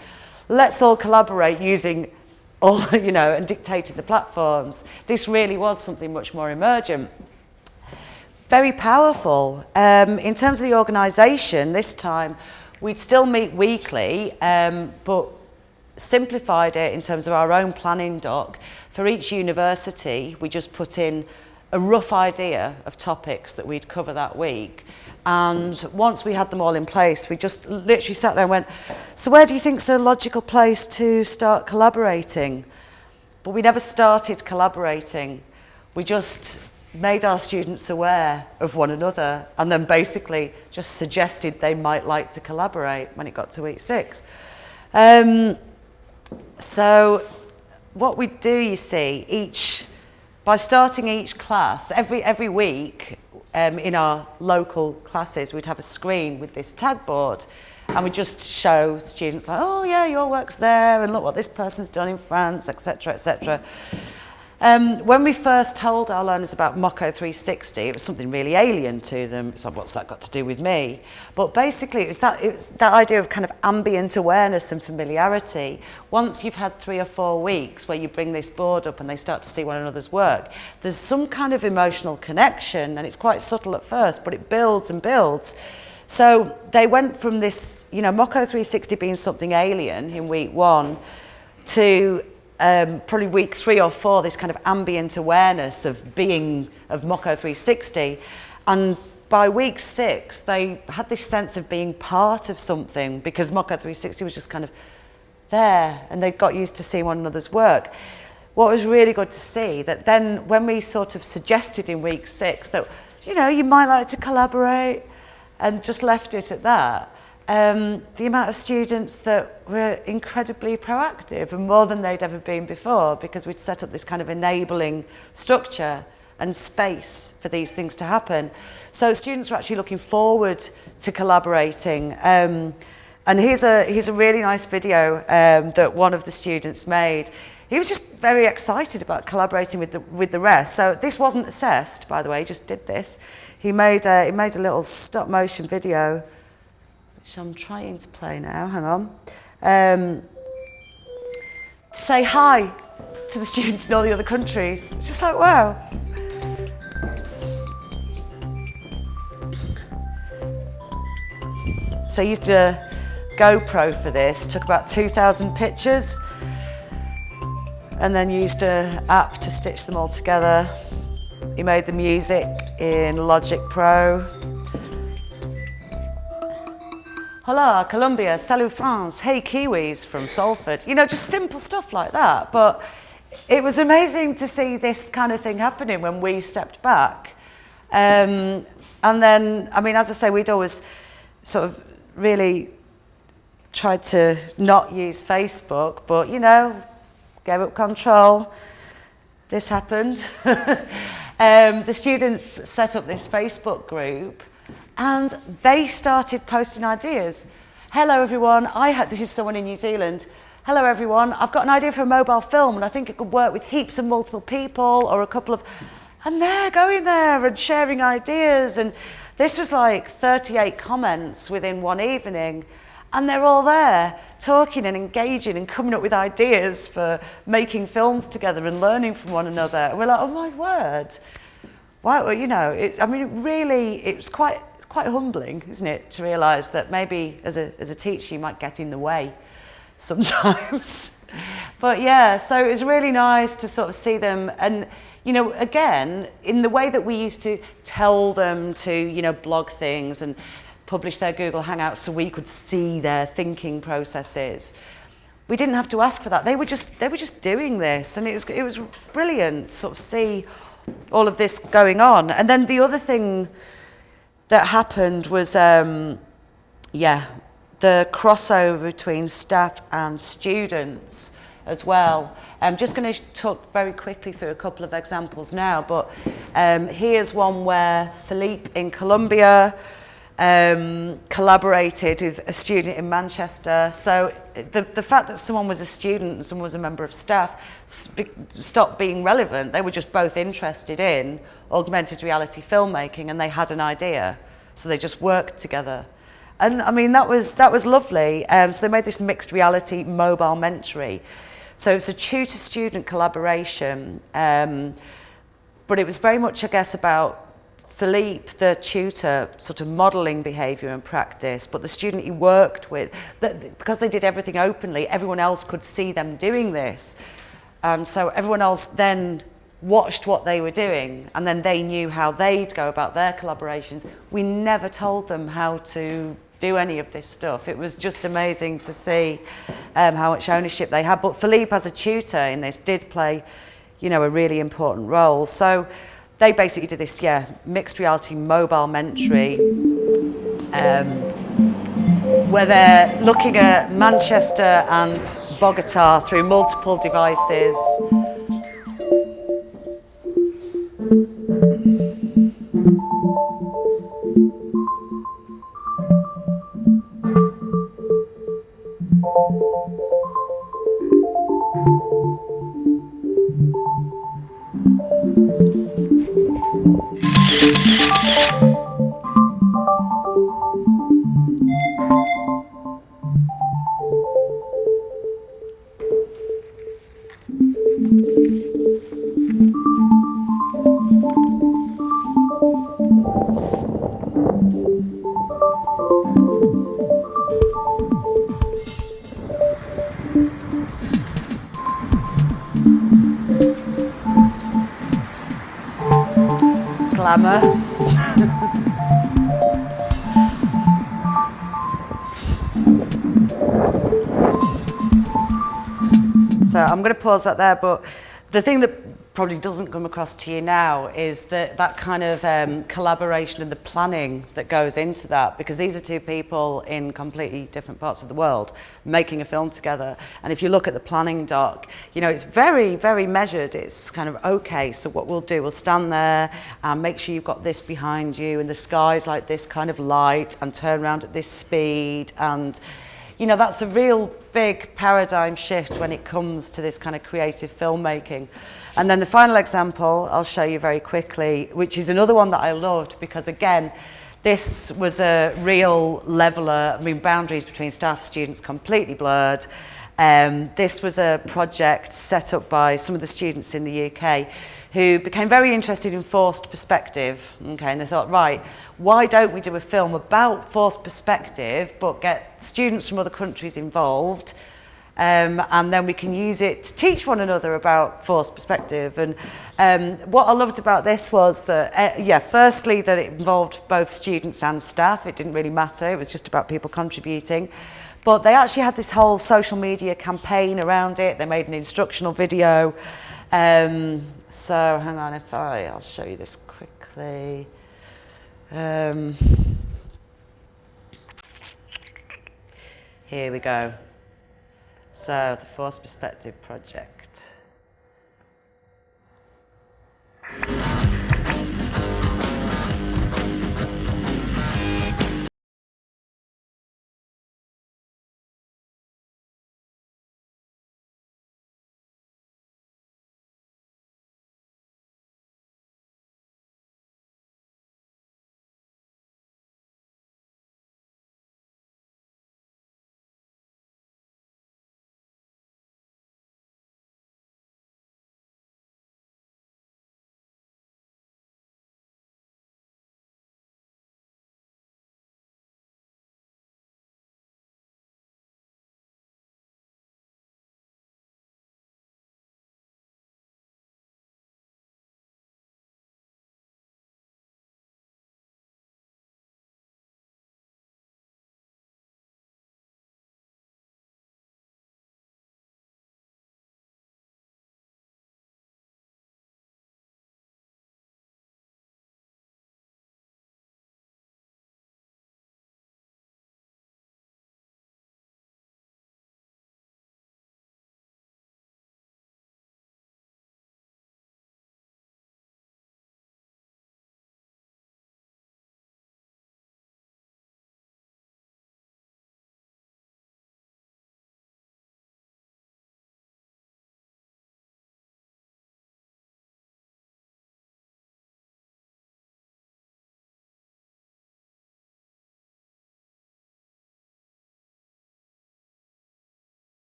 let's all collaborate using all, you know, and dictating the platforms. This really was something much more emergent. Very powerful. In terms of the organisation, this time we'd still meet weekly, but simplified it in terms of our own planning doc. For each university, we just put in a rough idea of topics that we'd cover that week. And once we had them all in place, we just literally sat there and went, so where do you think's the logical place to start collaborating? But we never started collaborating. We just made our students aware of one another and then basically just suggested they might like to collaborate when it got to week 6. So what we do, you see, by starting each class, every week in our local classes, we'd have a screen with this tag board and we'd just show students, like, oh yeah, your work's there and look what this person's done in France, etc., etc. When we first told our learners about Moco 360, it was something really alien to them. It's like, what's that got to do with me? But basically, it was that idea of kind of ambient awareness and familiarity. Once you've had 3 or 4 weeks where you bring this board up and they start to see one another's work, there's some kind of emotional connection, and it's quite subtle at first, but it builds and builds. So they went from this, Moco 360 being something alien in week 1 to probably week 3 or 4, this kind of ambient awareness of Moco 360. And by week 6, they had this sense of being part of something, because Moco 360 was just kind of there, and they got used to seeing one another's work. What was really good to see, that then when we sort of suggested in week 6 that, you might like to collaborate, and just left it at that, the amount of students that were incredibly proactive, and more than they'd ever been before, because we'd set up this kind of enabling structure and space for these things to happen. So students were actually looking forward to collaborating. And here's a really nice video that one of the students made. He was just very excited about collaborating with the rest. So this wasn't assessed, by the way, he just did this. He made a little stop motion video, which I'm trying to play now, hang on, to say hi to the students in all the other countries. It's just like, wow. So I used a GoPro for this, took about 2,000 pictures, and then used an app to stitch them all together. He made the music in Logic Pro. Hola, Colombia, salut France, hey Kiwis from Salford. Just simple stuff like that. But it was amazing to see this kind of thing happening when we stepped back. And then, as I say, we'd always sort of really tried to not use Facebook, but, gave up control. This happened. The students set up this Facebook group, and they started posting ideas. Hello everyone, this is someone in New Zealand. Hello everyone, I've got an idea for a mobile film, and I think it could work with heaps of multiple people, or a couple of, and they're going there and sharing ideas. And this was like 38 comments within one evening. And they're all there talking and engaging and coming up with ideas for making films together and learning from one another. And we're like, oh my word. Wow, it's quite humbling, isn't it, to realise that maybe as a teacher you might get in the way sometimes. But yeah, so it was really nice to sort of see them, and again, in the way that we used to tell them to, blog things and publish their Google Hangouts so we could see their thinking processes. We didn't have to ask for that. They were just doing this, and it was brilliant to sort of see all of this going on. And then the other thing that happened was, the crossover between staff and students as well. I'm just going to talk very quickly through a couple of examples now, but here's one where Philippe in Colombia collaborated with a student in Manchester. So the fact that someone was a student and someone was a member of staff stopped being relevant. They were just both interested in augmented reality filmmaking, and they had an idea, so they just worked together. And that was lovely. So they made this mixed reality mobile mentory. So it's a tutor-student collaboration, but it was very much, I guess, about Philippe, the tutor, sort of modelling behaviour and practice, but the student he worked with, because they did everything openly, everyone else could see them doing this. And so everyone else then watched what they were doing, and then they knew how they'd go about their collaborations. We never told them how to do any of this stuff. It was just amazing to see how much ownership they had. But Philippe, as a tutor in this, did play, a really important role. So they basically did this, mixed reality mobile mentory, where they're looking at Manchester and Bogota through multiple devices. glamour. So I'm going to pause that there, but the thing that probably doesn't come across to you now is that kind of collaboration and the planning that goes into that, because these are two people in completely different parts of the world making a film together. And if you look at the planning doc, you know, it's very, very measured. It's kind of, okay, so what we'll do, we'll stand there and make sure you've got this behind you and the sky's like this kind of light and turn around at this speed. And you know, that's a real big paradigm shift when it comes to this kind of creative filmmaking. And then the final example I'll show you very quickly, which is another one that I loved because, again, this was a real leveler. I mean, boundaries between staff, students completely blurred. This was a project set up by some of the students in the UK who became very interested in forced perspective. Okay, and they thought, right, why don't we do a film about forced perspective but get students from other countries involved, and then we can use it to teach one another about forced perspective. And what I loved about this was that, firstly, that it involved both students and staff. It didn't really matter. It was just about people contributing. But they actually had this whole social media campaign around it. They made an instructional video. So hang on, I'll show you this quickly. Here we go. So the Forced Perspective Project.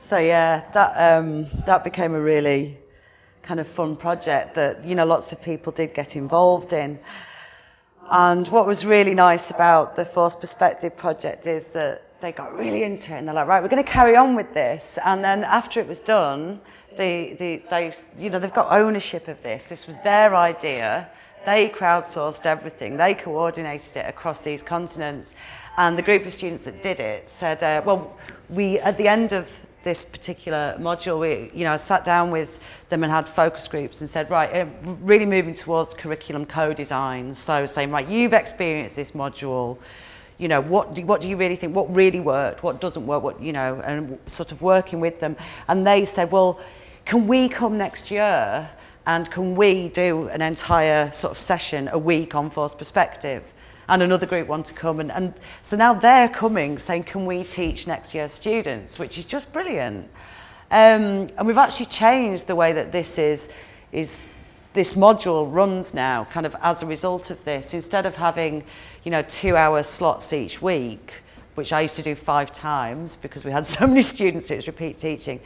So yeah, that became a really kind of fun project that, you know, lots of people did get involved in. And what was really nice about the Forced Perspective project is that they got really into it and they're like, right, we're going to carry on with this. And then after it was done, they you know, they've got ownership of this. This was their idea. They crowdsourced everything. They coordinated it across these continents. And the group of students that did it said, well, we, at the end of this particular module, we, you know, sat down with them and had focus groups and said, right, really moving towards curriculum co-design. So saying, right, you've experienced this module, you know, what do you really think, what really worked, what doesn't work, what, you know, and sort of working with them. And they said, well, can we come next year and can we do an entire sort of session a week on forced perspective? And another group want to come, and so now they're coming saying, can we teach next year's students, which is just brilliant. And we've actually changed the way that this module runs now, kind of as a result of this. Instead of having, you know, 2-hour slots each week, which I used to do 5 times because we had so many students, it was repeat teaching.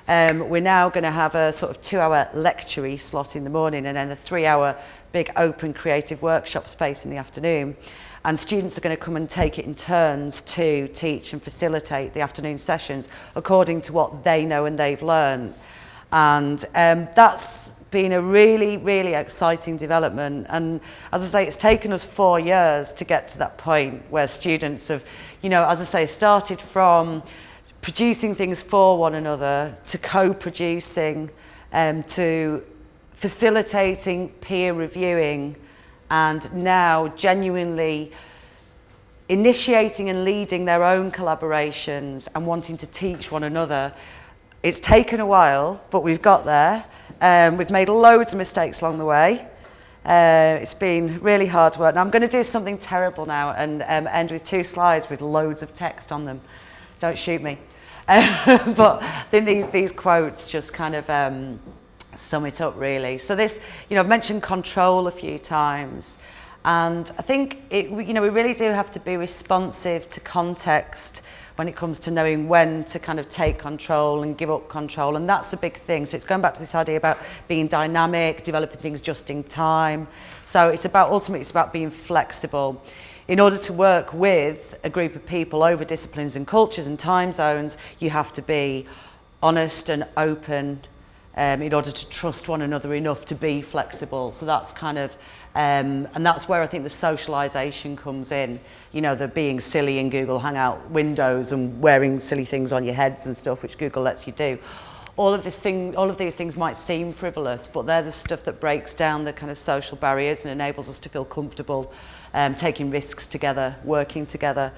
we're now going to have a sort of 2-hour lecture slot in the morning and then a 3-hour big open creative workshop space in the afternoon. And students are going to come and take it in turns to teach and facilitate the afternoon sessions according to what they know and they've learned. And that's been a really, really exciting development. And as I say, it's taken us 4 years to get to that point where students have, you know, as I say, started from producing things for one another to co-producing, to facilitating peer reviewing, and now genuinely initiating and leading their own collaborations and wanting to teach one another. It's taken a while, but we've got there. We've made loads of mistakes along the way. It's been really hard work. Now I'm going to do something terrible now and end with 2 slides with loads of text on them. Don't shoot me. But I think these quotes just kind of sum it up really. So this, you know, I've mentioned control a few times, and I think we really do have to be responsive to context when it comes to knowing when to kind of take control and give up control, and that's a big thing. So it's going back to this idea about being dynamic, developing things just in time. So it's about, ultimately it's about being flexible. In order to work with a group of people over disciplines and cultures and time zones, you have to be honest and open in order to trust one another enough to be flexible. So that's kind of, and that's where I think the socialization comes in. You know, the being silly in Google Hangout windows and wearing silly things on your heads and stuff, which Google lets you do. All of these things might seem frivolous, but they're the stuff that breaks down the kind of social barriers and enables us to feel comfortable taking risks together, working together.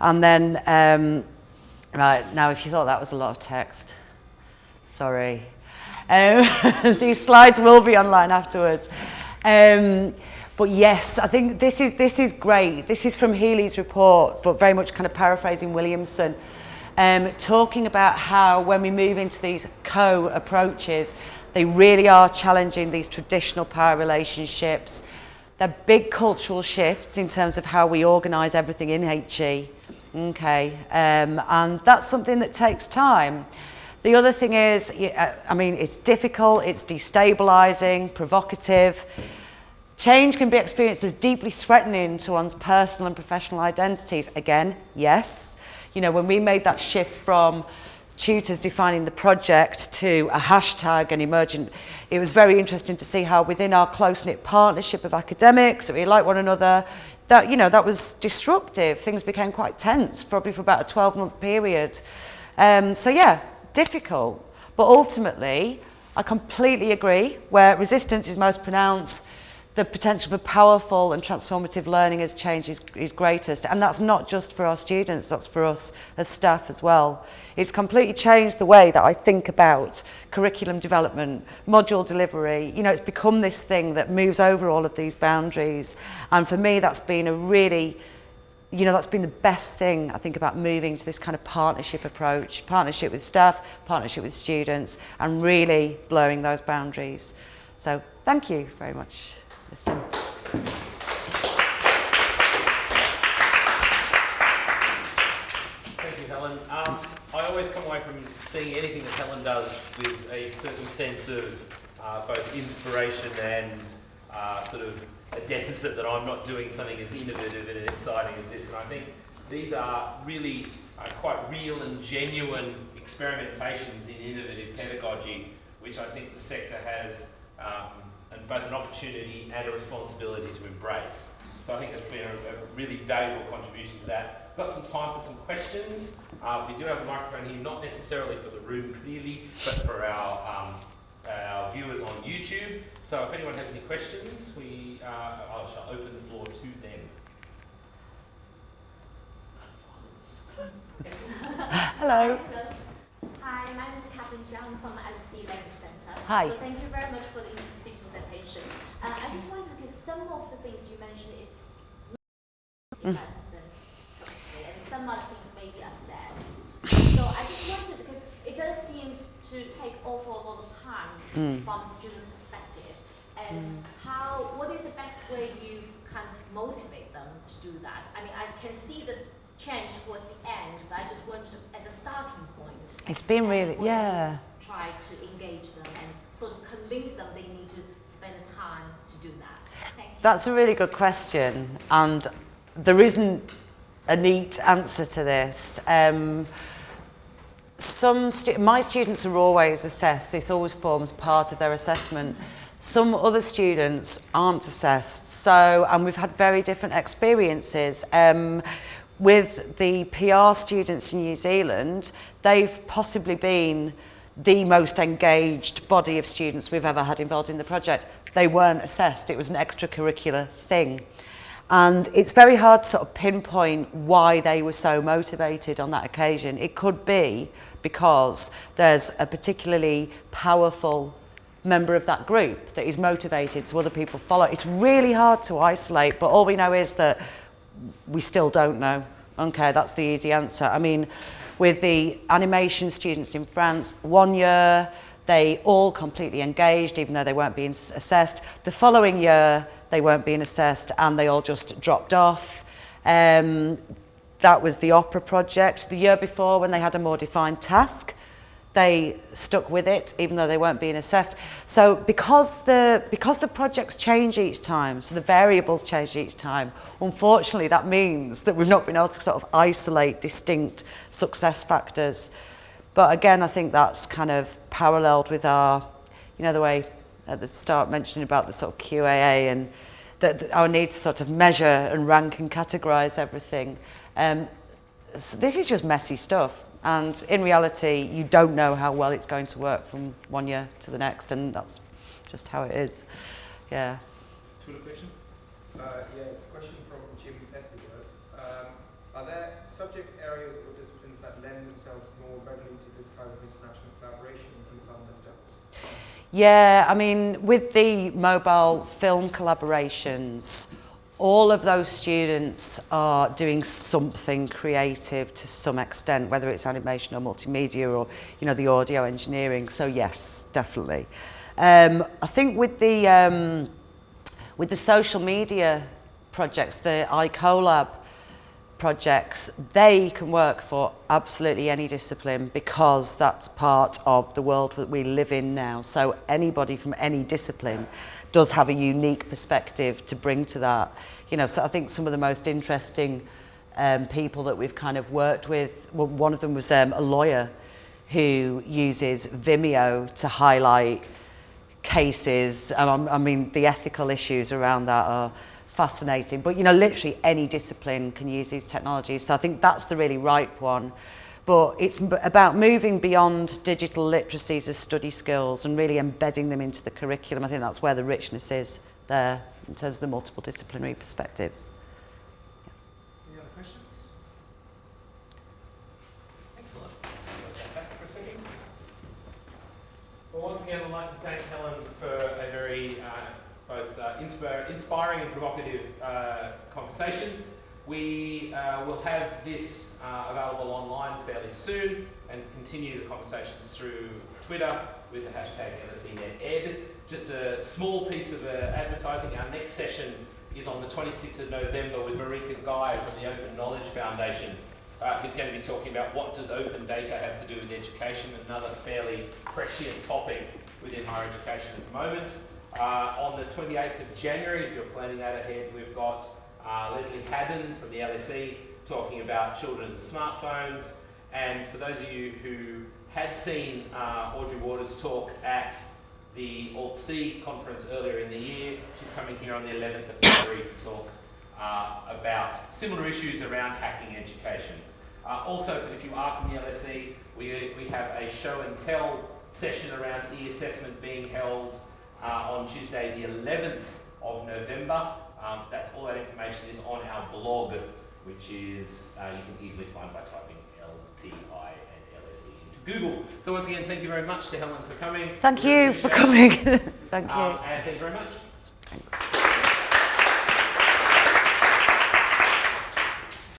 And then, right, now if you thought that was a lot of text, sorry. These slides will be online afterwards. But yes, I think this is great. This is from Healy's report, but very much kind of paraphrasing Williamson, talking about how when we move into these co-approaches, they really are challenging these traditional power relationships. They're big cultural shifts in terms of how we organise everything in HE. Okay, and that's something that takes time. The other thing is, I mean, it's difficult, it's destabilising, provocative. Change can be experienced as deeply threatening to one's personal and professional identities. Again, yes. You know, when we made that shift from tutors defining the project to a hashtag and emergent, it was very interesting to see how within our close-knit partnership of academics, that we like one another, that, you know, that was disruptive. Things became quite tense, probably for about a 12-month period. So yeah, difficult. But ultimately, I completely agree, where resistance is most pronounced, the potential for powerful and transformative learning as change is greatest. And that's not just for our students, that's for us as staff as well. It's completely changed the way that I think about curriculum development, module delivery. You know, it's become this thing that moves over all of these boundaries. And for me, that's been a really, you know, that's been the best thing, I think, about moving to this kind of partnership approach, partnership with staff, partnership with students, and really blurring those boundaries. So thank you very much. Thank you, Helen. I always come away from seeing anything that Helen does with a certain sense of both inspiration and sort of a deficit that I'm not doing something as innovative and exciting as this. And I think these are really quite real and genuine experimentations in innovative pedagogy, which I think the sector has and both an opportunity and a responsibility to embrace. So I think that's been a really valuable contribution to that. We've got some time for some questions. We do have a microphone here, not necessarily for the room clearly, but for our viewers on YouTube. So if anyone has any questions, I shall open the floor to them. Silence. Yes. Hello. Hi, my name is Catherine Xiang from the LC Language Center. Hi. So thank you very much for the interesting presentation. I just wanted to, because some of the things you mentioned is if I understand correctly, and some other things may be assessed. So I just wondered, because it does seem to take awful lot of time from students' perspective, and what is the best way you kind of motivate them to do that? I mean, I can see the change towards the end, but I just wanted to, as a starting point. It's been really, yeah. try to engage them and sort of convince them they need to spend the time to do that? Thank you. That's a really good question, and there isn't a neat answer to this. My students are always assessed. This always forms part of their assessment. Some other students aren't assessed, and we've had very different experiences. With the PR students in New Zealand, they've possibly been the most engaged body of students we've ever had involved in the project. They weren't assessed, it was an extracurricular thing. And it's very hard to sort of pinpoint why they were so motivated on that occasion. It could be because there's a particularly powerful member of that group that is motivated, so other people follow. It's really hard to isolate, but all we know is that we still don't know. Okay, that's the easy answer. I mean, with the animation students in France, 1 year, they all completely engaged, even though they weren't being assessed. The following year, they weren't being assessed, and they all just dropped off. That was the opera project. The year before, when they had a more defined task, they stuck with it, even though they weren't being assessed. So because the projects change each time, so the variables change each time, unfortunately that means that we've not been able to sort of isolate distinct success factors. But again, I think that's kind of paralleled with our, the way at the start mentioning about the sort of QAA and our need to sort of measure and rank and categorise everything. So this is just messy stuff. And in reality, you don't know how well it's going to work from 1 year to the next, and that's just how it is. Yeah. Twitter question? Yeah, it's a question from Jim Pettigrew. Are there subject areas or disciplines that lend themselves more readily to this kind of international collaboration and some that don't? Yeah, I mean, with the mobile film collaborations, all of those students are doing something creative to some extent, whether it's animation or multimedia or, the audio engineering. So yes, definitely. I think with the social media projects, the iCollab projects, they can work for absolutely any discipline because that's part of the world that we live in now. So anybody from any discipline does have a unique perspective to bring to that. So I think some of the most interesting people that we've kind of worked with, well, one of them was a lawyer who uses Vimeo to highlight cases. I mean, the ethical issues around that are fascinating. But, literally any discipline can use these technologies. So I think that's the really ripe one. But it's about moving beyond digital literacies as study skills and really embedding them into the curriculum. I think that's where the richness is there in terms of the multiple disciplinary perspectives. Any other questions? Excellent. Back for a second. Well, once again, I'd like to thank Helen for a very both inspiring and provocative conversation. We will have this available online fairly soon and continue the conversations through Twitter with the hashtag LSENetEd. Just a small piece of advertising. Our next session is on the 26th of November with Marika Guy from the Open Knowledge Foundation, who's going to be talking about what does open data have to do with education, another fairly prescient topic within higher education at the moment. On the 28th of January, if you're planning that ahead, we've got Leslie Haddon from the LSE talking about children's smartphones. And for those of you who had seen Audrey Waters talk at the Alt-C conference earlier in the year, she's coming here on the 11th of February to talk about similar issues around hacking education. Also, if you are from the LSE, we have a show and tell session around e-assessment being held on Tuesday the 11th of November. That's all that information is on our blog, which is you can easily find by typing LTI and LSE into Google. So once again, thank you very much to Helen for coming. Thank you for coming. Thank you. And thank you very much.